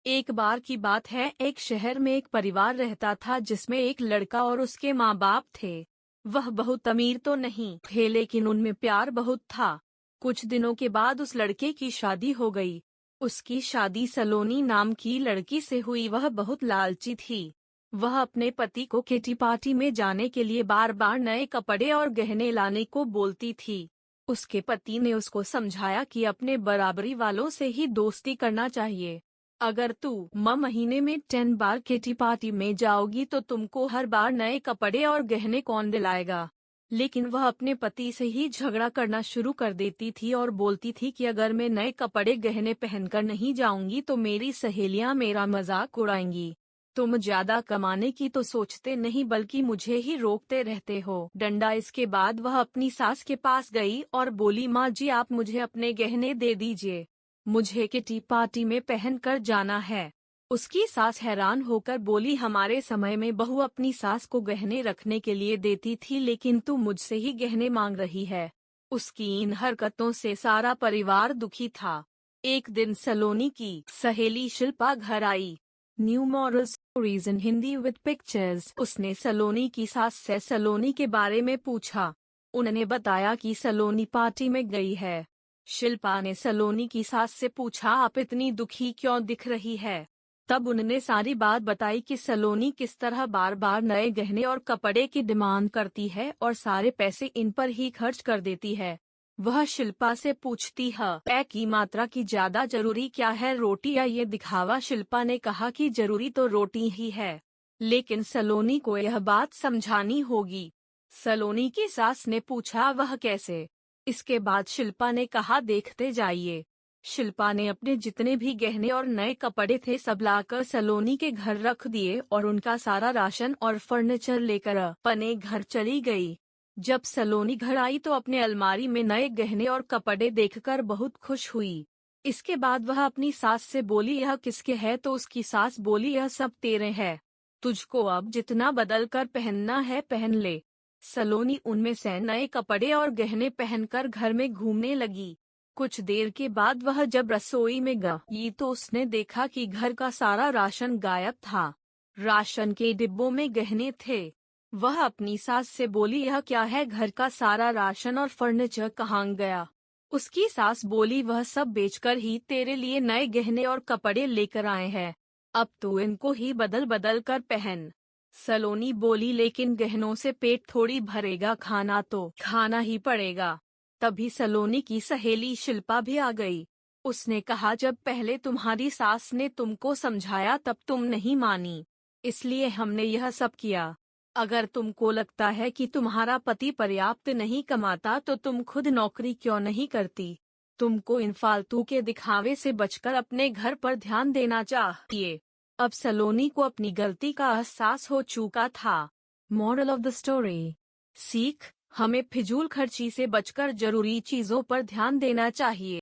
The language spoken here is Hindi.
एक बार की बात है, एक शहर में एक परिवार रहता था जिसमें एक लड़का और उसके माँ बाप थे। वह बहुत अमीर तो नहीं थे, लेकिन उनमें प्यार बहुत था। कुछ दिनों के बाद उस लड़के की शादी हो गई। उसकी शादी सलोनी नाम की लड़की से हुई। वह बहुत लालची थी। वह अपने पति को किटी पार्टी में जाने के लिए बार बार नए कपड़े और गहने लाने को बोलती थी। उसके पति ने उसको समझाया कि अपने बराबरी वालों से ही दोस्ती करना चाहिए। अगर तू महीने में 10 बार किटी पार्टी में जाओगी तो तुमको हर बार नए कपड़े और गहने कौन दिलाएगा। लेकिन वह अपने पति से ही झगड़ा करना शुरू कर देती थी और बोलती थी कि अगर मैं नए कपड़े गहने पहनकर नहीं जाऊंगी तो मेरी सहेलियां मेरा मजाक उड़ाएंगी। तुम ज्यादा कमाने की तो सोचते नहीं बल्कि मुझे ही रोकते रहते हो डंडा। इसके बाद वह अपनी सास के पास गई और बोली, माँ जी आप मुझे अपने गहने दे दीजिए, मुझे किटी पार्टी में पहन कर जाना है। उसकी सास हैरान होकर बोली, हमारे समय में बहू अपनी सास को गहने रखने के लिए देती थी, लेकिन तू मुझसे ही गहने मांग रही है। उसकी इन हरकतों से सारा परिवार दुखी था। एक दिन सलोनी की सहेली शिल्पा घर आई। New moral stories in Hindi with pictures. उसने सलोनी की सास से सलोनी के बारे में पूछा। उन्होंने बताया कि सलोनी पार्टी में गई है। शिल्पा ने सलोनी की सास से पूछा, आप इतनी दुखी क्यों दिख रही है। तब उन्होंने सारी बात बताई कि सलोनी किस तरह बार बार नए गहने और कपड़े की डिमांड करती है और सारे पैसे इन पर ही खर्च कर देती है। वह शिल्पा से पूछती है, पैसे की मात्रा की ज्यादा जरूरी क्या है, रोटी या ये दिखावा। शिल्पा ने कहा कि जरूरी तो रोटी ही है, लेकिन सलोनी को यह बात समझानी होगी। सलोनी की सास ने पूछा, वह कैसे। इसके बाद शिल्पा ने कहा, देखते जाइए। शिल्पा ने अपने जितने भी गहने और नए कपड़े थे सब लाकर सलोनी के घर रख दिए और उनका सारा राशन और फर्नीचर लेकर अपने घर चली गई। जब सलोनी घर आई तो अपने अलमारी में नए गहने और कपड़े देखकर बहुत खुश हुई। इसके बाद वह अपनी सास से बोली, यह किसके है। तो उसकी सास बोली, यह सब तेरे हैं, तुझको अब जितना बदल कर पहनना है पहन ले। सलोनी उनमें से नए कपड़े और गहने पहनकर घर में घूमने लगी। कुछ देर के बाद वह जब रसोई में गई तो उसने देखा कि घर का सारा राशन गायब था। राशन के डिब्बों में गहने थे। वह अपनी सास से बोली, यह क्या है, घर का सारा राशन और फर्नीचर कहाँ गया। उसकी सास बोली, वह सब बेचकर ही तेरे लिए नए गहने और कपड़े लेकर आए हैं, अब तू इनको ही बदल बदल कर पहन। सलोनी बोली, लेकिन गहनों से पेट थोड़ी भरेगा, खाना तो खाना ही पड़ेगा। तभी सलोनी की सहेली शिल्पा भी आ गई। उसने कहा, जब पहले तुम्हारी सास ने तुमको समझाया तब तुम नहीं मानी, इसलिए हमने यह सब किया। अगर तुमको लगता है कि तुम्हारा पति पर्याप्त नहीं कमाता तो तुम खुद नौकरी क्यों नहीं करती। तुमको इन फालतू के दिखावे से बचकर अपने घर पर ध्यान देना चाहिए। अब सलोनी को अपनी गलती का एहसास हो चुका था। मॉरल ऑफ द स्टोरी, सीख, हमें फिजूल खर्ची से बचकर जरूरी चीजों पर ध्यान देना चाहिए।